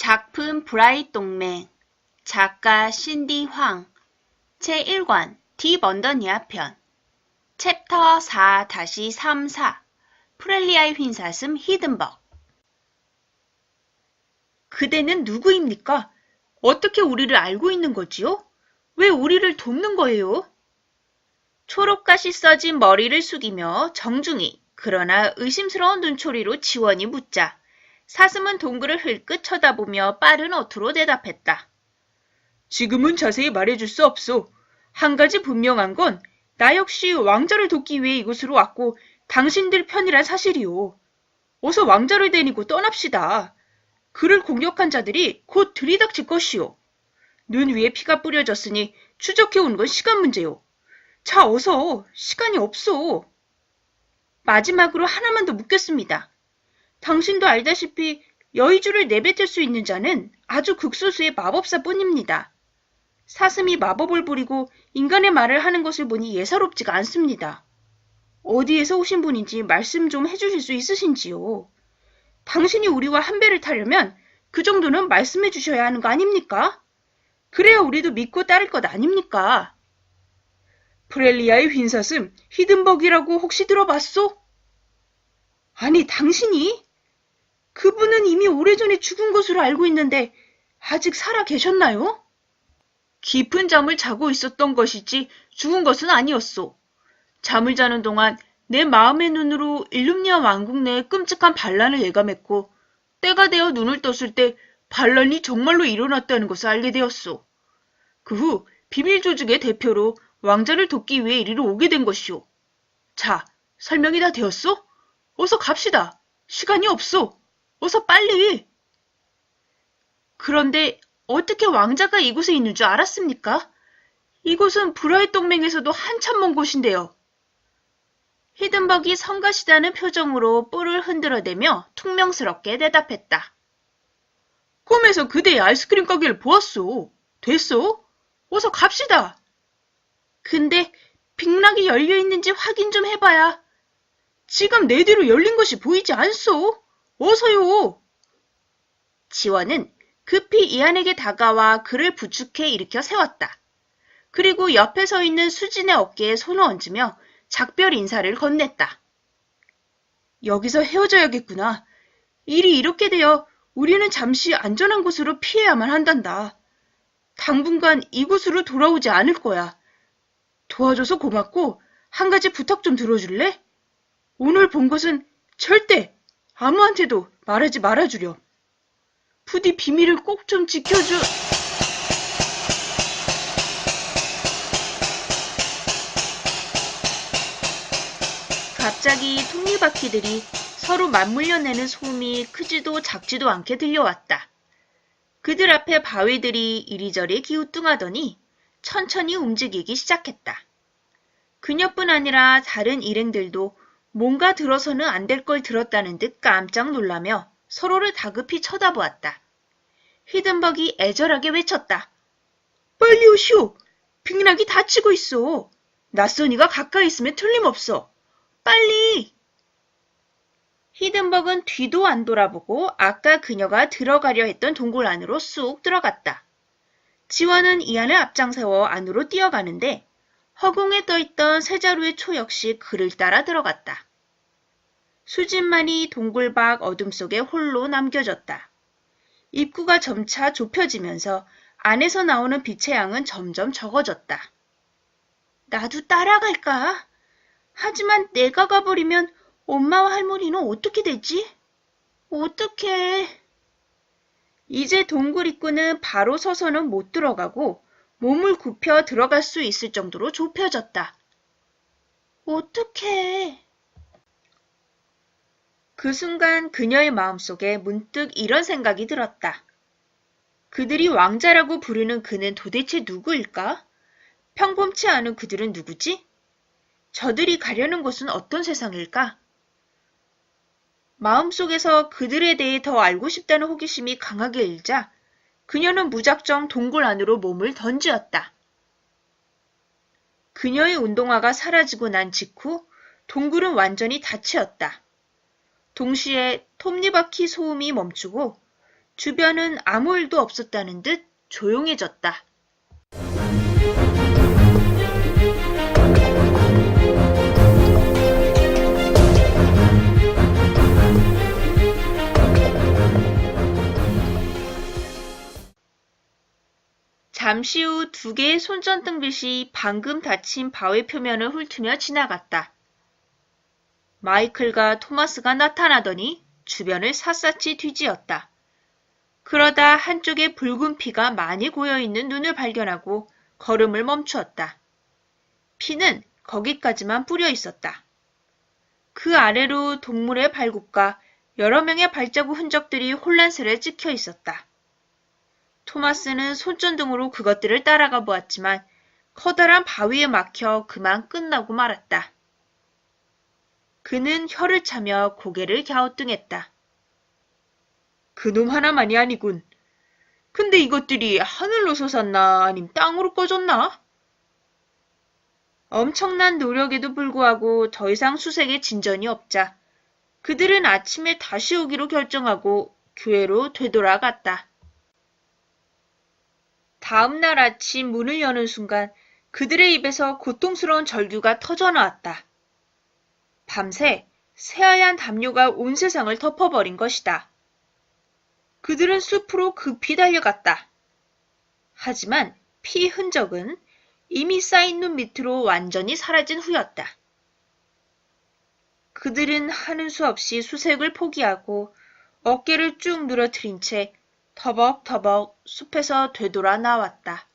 작품 브라잇 동맹, 작가 신디 황, 제1권 딥언더니아 편, 챕터 4-34, 프렐리아의 휜사슴 히든벅. 그대는 누구입니까? 어떻게 우리를 알고 있는 거지요? 왜 우리를 돕는 거예요? 초록가시 써진 머리를 숙이며 정중히 그러나 의심스러운 눈초리로 지원이 묻자 사슴은 동굴을 흘끗 쳐다보며 빠른 어투로 대답했다. 지금은 자세히 말해줄 수 없소. 한 가지 분명한 건 나 역시 왕자를 돕기 위해 이곳으로 왔고 당신들 편이란 사실이오. 어서 왕자를 데리고 떠납시다. 그를 공격한 자들이 곧 들이닥칠 것이오. 눈 위에 피가 뿌려졌으니 추적해오는 건 시간 문제요. 자, 어서. 시간이 없소. 마지막으로 하나만 더 묻겠습니다. 당신도 알다시피 여의주를 내뱉을 수 있는 자는 아주 극소수의 마법사뿐입니다. 사슴이 마법을 부리고 인간의 말을 하는 것을 보니 예사롭지가 않습니다. 어디에서 오신 분인지 말씀 좀 해주실 수 있으신지요? 당신이 우리와 한 배를 타려면 그 정도는 말씀해 주셔야 하는 거 아닙니까? 그래야 우리도 믿고 따를 것 아닙니까? 프렐리아의 휜사슴 히든벅이라고 혹시 들어봤소? 아니, 당신이? 그분은 이미 오래전에 죽은 것으로 알고 있는데 아직 살아 계셨나요? 깊은 잠을 자고 있었던 것이지 죽은 것은 아니었소. 잠을 자는 동안 내 마음의 눈으로 일룸니아 왕국 내의 끔찍한 반란을 예감했고 때가 되어 눈을 떴을 때 반란이 정말로 일어났다는 것을 알게 되었소. 그 후 비밀 조직의 대표로 왕자를 돕기 위해 이리로 오게 된 것이오. 자, 설명이 다 되었소? 어서 갑시다. 시간이 없소. 어서 빨리. 그런데 어떻게 왕자가 이곳에 있는 줄 알았습니까? 이곳은 브라잇 동맹에서도 한참 먼 곳인데요. 히든벅이 성가시다는 표정으로 뿔을 흔들어대며 퉁명스럽게 대답했다. 꿈에서 그대의 아이스크림 가게를 보았소. 됐소? 어서 갑시다. 근데 빅락이 열려있는지 확인 좀 해봐야. 지금 내 뒤로 열린 것이 보이지 않소? 어서요. 지원은 급히 이안에게 다가와 그를 부축해 일으켜 세웠다. 그리고 옆에 서 있는 수진의 어깨에 손을 얹으며 작별 인사를 건넸다. 여기서 헤어져야겠구나. 일이 이렇게 되어 우리는 잠시 안전한 곳으로 피해야만 한단다. 당분간 이곳으로 돌아오지 않을 거야. 도와줘서 고맙고 한 가지 부탁 좀 들어줄래? 오늘 본 것은 절대 아무한테도 말하지 말아주렴. 부디 비밀을 꼭 좀 지켜줘. 갑자기 톱니바퀴들이 서로 맞물려 내는 소음이 크지도 작지도 않게 들려왔다. 그들 앞에 바위들이 이리저리 기우뚱하더니 천천히 움직이기 시작했다. 그녀뿐 아니라 다른 일행들도 뭔가 들어서는 안 될 걸 들었다는 듯 깜짝 놀라며 서로를 다급히 쳐다보았다. 히든벅이 애절하게 외쳤다. 빨리 오시오. 빅락이 다치고 있어. 낯선이가 가까이 있으면 틀림없어. 빨리. 히든벅은 뒤도 안 돌아보고 아까 그녀가 들어가려 했던 동굴 안으로 쑥 들어갔다. 지원은 이 안을 앞장세워 안으로 뛰어가는데 허공에 떠있던 세자루의 초 역시 그를 따라 들어갔다. 수진만이 동굴 밖 어둠 속에 홀로 남겨졌다. 입구가 점차 좁혀지면서 안에서 나오는 빛의 양은 점점 적어졌다. 나도 따라갈까? 하지만 내가 가버리면 엄마와 할머니는 어떻게 되지? 어떡해. 이제 동굴 입구는 바로 서서는 못 들어가고 몸을 굽혀 들어갈 수 있을 정도로 좁혀졌다. 어떡해. 그 순간 그녀의 마음속에 문득 이런 생각이 들었다. 그들이 왕자라고 부르는 그는 도대체 누구일까? 평범치 않은 그들은 누구지? 저들이 가려는 곳은 어떤 세상일까? 마음속에서 그들에 대해 더 알고 싶다는 호기심이 강하게 일자 그녀는 무작정 동굴 안으로 몸을 던지었다. 그녀의 운동화가 사라지고 난 직후 동굴은 완전히 닫히었다. 동시에 톱니바퀴 소음이 멈추고 주변은 아무 일도 없었다는 듯 조용해졌다. 잠시 후 두 개의 손전등빛이 방금 닫힌 바위 표면을 훑으며 지나갔다. 마이클과 토마스가 나타나더니 주변을 샅샅이 뒤지었다. 그러다 한쪽에 붉은 피가 많이 고여있는 눈을 발견하고 걸음을 멈추었다. 피는 거기까지만 뿌려 있었다. 그 아래로 동물의 발굽과 여러 명의 발자국 흔적들이 혼란스레 찍혀 있었다. 토마스는 손전등으로 그것들을 따라가 보았지만 커다란 바위에 막혀 그만 끝나고 말았다. 그는 혀를 차며 고개를 갸우뚱했다. 그놈 하나만이 아니군. 근데 이것들이 하늘로 솟았나 아님 땅으로 꺼졌나? 엄청난 노력에도 불구하고 더 이상 수색에 진전이 없자 그들은 아침에 다시 오기로 결정하고 교회로 되돌아갔다. 다음 날 아침 문을 여는 순간 그들의 입에서 고통스러운 절규가 터져나왔다. 밤새 새하얀 담요가 온 세상을 덮어버린 것이다. 그들은 숲으로 급히 달려갔다. 하지만 피 흔적은 이미 쌓인 눈 밑으로 완전히 사라진 후였다. 그들은 하는 수 없이 수색을 포기하고 어깨를 쭉 늘어뜨린 채 터벅터벅 숲에서 되돌아 나왔다.